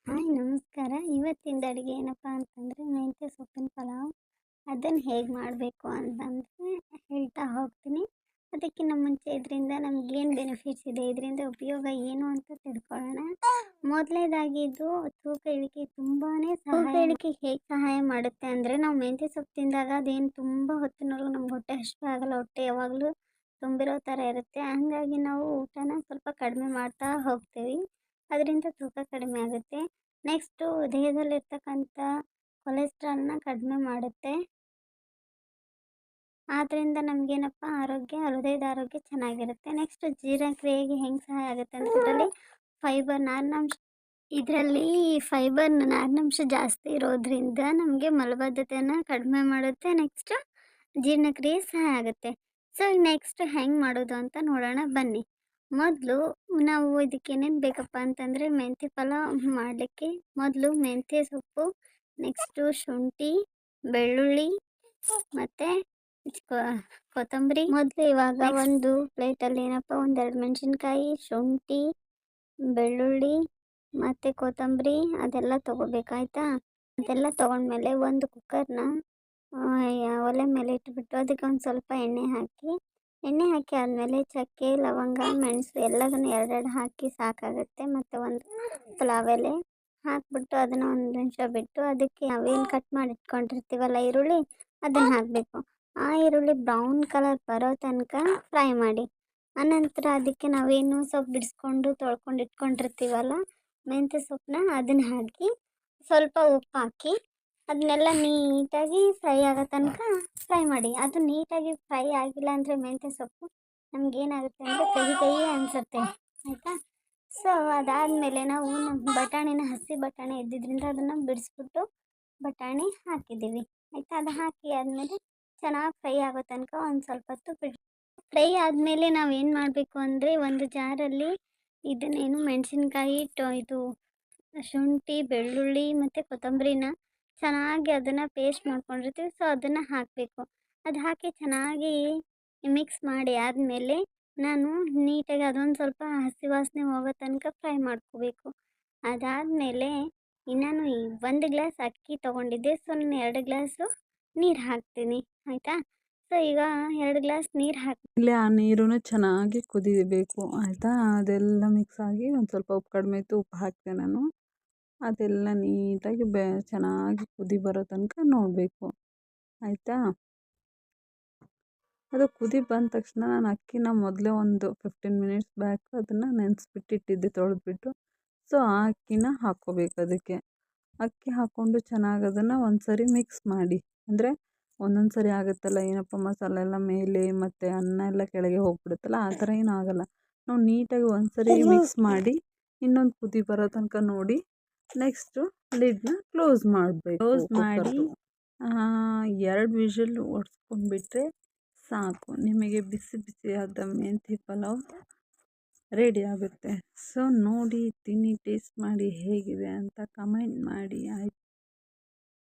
Hi ನಮಸ್ಕಾರ. ಇವತ್ತಿಂದು ಅಡುಗೆ ಏನಪ್ಪ ಅಂತಂದರೆ ಮೆಂತ್ಯ ಸೊಪ್ಪಿನ ಪಲಾವ್. ಅದನ್ನು ಹೇಗೆ ಮಾಡಬೇಕು ಅಂತಂದರೆ ಹೇಳ್ತಾ ಹೋಗ್ತೀನಿ. ಅದಕ್ಕಿಂತ ಮುಂಚೆ ಇದರಿಂದ ನಮಗೇನು ಬೆನಿಫಿಟ್ಸ್ ಇದೆ, ಇದರಿಂದ ಉಪಯೋಗ ಏನು ಅಂತ ತಿಳ್ಕೊಳ್ಳೋಣ. ಮೊದಲನೇದಾಗಿ ಇದು ತೂಕ ಇಳಿಕೆ ತುಂಬಾ ಇಳಿಕೆಗೆ ಹೇಗೆ ಸಹಾಯ ಮಾಡುತ್ತೆ ಅಂದರೆ, ನಾವು ಮೆಂತ್ಯ ಸೊಪ್ಪು ತಿಂದಾಗ ಅದೇನು ತುಂಬ ಹೊತ್ತಿನವರೆಗೂ ನಮ್ಗೆ ಹೊಟ್ಟೆ ಹಸಿವೆ ಆಗಲ್ಲ. ಹೊಟ್ಟೆ ಯಾವಾಗಲೂ ತುಂಬಿರೋ ಥರ ಇರುತ್ತೆ. ಹಾಗಾಗಿ ನಾವು ಊಟನ ಸ್ವಲ್ಪ ಕಡಿಮೆ ಮಾಡ್ತಾ ಹೋಗ್ತೀವಿ. ಅದರಿಂದ ತೂಕ ಕಡಿಮೆ ಆಗುತ್ತೆ. ನೆಕ್ಸ್ಟು ದೇಹದಲ್ಲಿರ್ತಕ್ಕಂಥ ಕೊಲೆಸ್ಟ್ರಾಲ್ನ ಕಡಿಮೆ ಮಾಡುತ್ತೆ. ಆದ್ದರಿಂದ ನಮಗೇನಪ್ಪ ಹೃದಯದ ಆರೋಗ್ಯ ಚೆನ್ನಾಗಿರುತ್ತೆ. ನೆಕ್ಸ್ಟ್ ಜೀರ್ಣಕ್ರಿಯೆಗೆ ಹೆಂಗೆ ಸಹಾಯ ಆಗುತ್ತೆ ಅಂದರೆ ಇದರಲ್ಲಿ ಫೈಬರ್ ನಾರಿನಂಶ ಜಾಸ್ತಿ ಇರೋದ್ರಿಂದ ನಮಗೆ ಮಲಬದ್ಧತೆಯನ್ನು ಕಡಿಮೆ ಮಾಡುತ್ತೆ. ನೆಕ್ಸ್ಟ್ ಜೀರ್ಣಕ್ರಿಯೆ ಸಹಾಯ ಆಗುತ್ತೆ. ಸೊ ನೆಕ್ಸ್ಟ್ ಹೆಂಗೆ ಮಾಡೋದು ಅಂತ ನೋಡೋಣ ಬನ್ನಿ. ಮೊದಲು ನಾವು ಇದಕ್ಕೆ ಏನೇನು ಬೇಕಪ್ಪ ಅಂತಂದರೆ, ಮೆಂತ್ಯ ಪಲಾವ್ ಮಾಡಲಿಕ್ಕೆ ಮೊದಲು ಮೆಂತ್ಯ ಸೊಪ್ಪು, ನೆಕ್ಸ್ಟು ಶುಂಠಿ, ಬೆಳ್ಳುಳ್ಳಿ ಮತ್ತು ಕೊತ್ತಂಬರಿ. ಮೊದಲು ಇವಾಗ ಒಂದು ಪ್ಲೇಟಲ್ಲಿ ಏನಪ್ಪ ಒಂದೆರಡು ಮೆಣಸಿನ್ಕಾಯಿ, ಶುಂಠಿ, ಬೆಳ್ಳುಳ್ಳಿ ಮತ್ತು ಕೊತ್ತಂಬರಿ ಅದೆಲ್ಲ ತೊಗೋಬೇಕಾಯ್ತಾ. ಅದೆಲ್ಲ ತೊಗೊಂಡ್ಮೇಲೆ ಒಂದು ಕುಕ್ಕರ್ನ ಒಲೆ ಮೇಲೆ ಇಟ್ಬಿಟ್ಟು ಅದಕ್ಕೆ ಒಂದು ಸ್ವಲ್ಪ ಎಣ್ಣೆ ಹಾಕಿ ಆದಮೇಲೆ ಚಕ್ಕೆ, ಲವಂಗ, ಮೆಣಸು ಎಲ್ಲದನ್ನು ಎರಡೆರಡು ಹಾಕಿ ಸಾಕಾಗುತ್ತೆ. ಮತ್ತು ಒಂದು ಪಲಾವ್ ಎಲೆ ಹಾಕಿಬಿಟ್ಟು ಅದನ್ನು ಒಂದು ನಿಮಿಷ ಬಿಟ್ಟು ಅದಕ್ಕೆ ನಾವೇನು ಕಟ್ ಮಾಡಿ ಇಟ್ಕೊಂಡಿರ್ತೀವಲ್ಲ ಈರುಳ್ಳಿ, ಅದನ್ನು ಹಾಕಬೇಕು. ಆ ಈರುಳ್ಳಿ ಬ್ರೌನ್ ಕಲರ್ ಬರೋ ತನಕ ಫ್ರೈ ಮಾಡಿ. ಆನಂತರ ಅದಕ್ಕೆ ನಾವೇನು ಸೊಪ್ಪು ಬಿಡಿಸ್ಕೊಂಡು ತೊಳ್ಕೊಂಡು ಇಟ್ಕೊಂಡಿರ್ತೀವಲ್ಲ ಮೆಂತ್ಯ ಸೊಪ್ಪನ್ನ, ಅದನ್ನು ಹಾಕಿ ಸ್ವಲ್ಪ ಉಪ್ಪು ಹಾಕಿ ಅದನ್ನೆಲ್ಲ ನೀಟಾಗಿ ಫ್ರೈ ಆಗೋ ತನಕ ಫ್ರೈ ಮಾಡಿ. ಅದು ನೀಟಾಗಿ ಫ್ರೈ ಆಗಿಲ್ಲ ಅಂದರೆ ಮೆಂತ್ಯ ಸೊಪ್ಪು ನಮಗೇನಾಗುತ್ತೆ ಅಂದರೆ ಕಹಿ ಅನಿಸುತ್ತೆ, ಆಯಿತಾ. ಸೊ ಅದಾದಮೇಲೆ ನಾವು ಬಟಾಣಿನ ಹಸಿ ಬಟಾಣಿ ಇದ್ದಿದ್ದರಿಂದ ಅದನ್ನು ಬಿಡಿಸ್ಬಿಟ್ಟು ಬಟಾಣಿ ಹಾಕಿದ್ದೀವಿ, ಆಯಿತಾ. ಅದು ಹಾಕಿ ಆದಮೇಲೆ ಚೆನ್ನಾಗಿ ಫ್ರೈ ಆಗೋ ತನಕ ಒಂದು ಸ್ವಲ್ಪ ಹೊತ್ತು ಬಿಟ್ಟು ಫ್ರೈ ಆದಮೇಲೆ ನಾವೇನು ಮಾಡಬೇಕು ಅಂದರೆ, ಒಂದು ಜಾರಲ್ಲಿ ಇದನ್ನೇನು ಮೆಣಸಿನ್ಕಾಯಿ ಇದು ಶುಂಠಿ, ಬೆಳ್ಳುಳ್ಳಿ ಮತ್ತು ಕೊತ್ತಂಬರಿನ ಚೆನ್ನಾಗಿ ಅದನ್ನು ಪೇಸ್ಟ್ ಮಾಡ್ಕೊಂಡಿರ್ತೀವಿ. ಸೊ ಅದನ್ನು ಹಾಕಬೇಕು. ಅದು ಹಾಕಿ ಚೆನ್ನಾಗಿ ಮಿಕ್ಸ್ ಮಾಡಿ ಆದಮೇಲೆ ನಾನು ನೀಟಾಗಿ ಅದೊಂದು ಸ್ವಲ್ಪ ಹಸಿ ವಾಸನೆ ಹೋಗೋ ತನಕ ಫ್ರೈ ಮಾಡ್ಕೋಬೇಕು. ಅದಾದಮೇಲೆ ನಾನು 1 ಗ್ಲಾಸ್ ಅಕ್ಕಿ ತೊಗೊಂಡಿದ್ದೆ. ಸೊ ನಾನು 2 ಗ್ಲಾಸು ನೀರು ಹಾಕ್ತೀನಿ, ಆಯಿತಾ. ಸೊ ಈಗ 2 ಗ್ಲಾಸ್ ನೀರು ಇಲ್ಲಿ ಆ ನೀರು ಚೆನ್ನಾಗಿ ಕುದಿಬೇಕು, ಆಯಿತಾ. ಅದೆಲ್ಲ ಮಿಕ್ಸ್ ಆಗಿ ಒಂದು ಸ್ವಲ್ಪ ಉಪ್ಪು ಕಡಿಮೆ ಇತ್ತು, ಉಪ್ಪು ಹಾಕಿದೆ ನಾನು. ಅದೆಲ್ಲ ನೀಟಾಗಿ ಚೆನ್ನಾಗಿ ಕುದಿ ಬರೋ ತನಕ ನೋಡಬೇಕು, ಆಯಿತಾ. ಅದು ಕುದಿ ಬಂದ ತಕ್ಷಣ ನಾನು ಅಕ್ಕಿನ ಮೊದಲೇ ಒಂದು 15 ಮಿನಿಟ್ಸ್ ಬ್ಯಾಕ್ ಅದನ್ನು ನೆನೆಸ್ಬಿಟ್ಟಿಟ್ಟಿದ್ದೆ, ತೊಳೆದ್ಬಿಟ್ಟು. ಸೊ ಆ ಅಕ್ಕಿನ ಹಾಕ್ಕೋಬೇಕು ಅದಕ್ಕೆ. ಅಕ್ಕಿ ಹಾಕ್ಕೊಂಡು ಚೆನ್ನಾಗಿ ಅದನ್ನು ಒಂದು ಸರಿ ಮಿಕ್ಸ್ ಮಾಡಿ. ಅಂದರೆ ಒಂದೊಂದು ಸರಿ ಆಗುತ್ತಲ್ಲ, ಏನಪ್ಪ ಮಸಾಲೆ ಎಲ್ಲ ಮೇಲೆ ಮತ್ತು ಅನ್ನ ಎಲ್ಲ ಕೆಳಗೆ ಹೋಗ್ಬಿಡುತ್ತಲ್ಲ, ಆ ಥರ ಏನೂ ಆಗೋಲ್ಲ. ನಾವು ನೀಟಾಗಿ ಒಂದು ಸರಿ ಮಿಕ್ಸ್ ಮಾಡಿ ಇನ್ನೊಂದು ಕುದಿ ಬರೋ ತನಕ ನೋಡಿ ನೆಕ್ಸ್ಟು ಲಿಡ್ನ ಕ್ಲೋಸ್ ಮಾಡಬೇಕು. ಕ್ಲೋಸ್ ಮಾಡಿ 2 ವಿಷಲ್ ಹೊಡ್ಸ್ಕೊಂಡ್ಬಿಟ್ರೆ ಸಾಕು, ನಿಮಗೆ ಬಿಸಿ ಬಿಸಿಯಾದ ಮೆಂತ್ಯ ಪಲಾವ್ ರೆಡಿ ಆಗುತ್ತೆ. ಸೊ ನೋಡಿ, ತಿನ್ನಿ, ಟೇಸ್ಟ್ ಮಾಡಿ ಹೇಗಿದೆ ಅಂತ ಕಮೆಂಟ್ ಮಾಡಿ, ಆಯಿತಾ.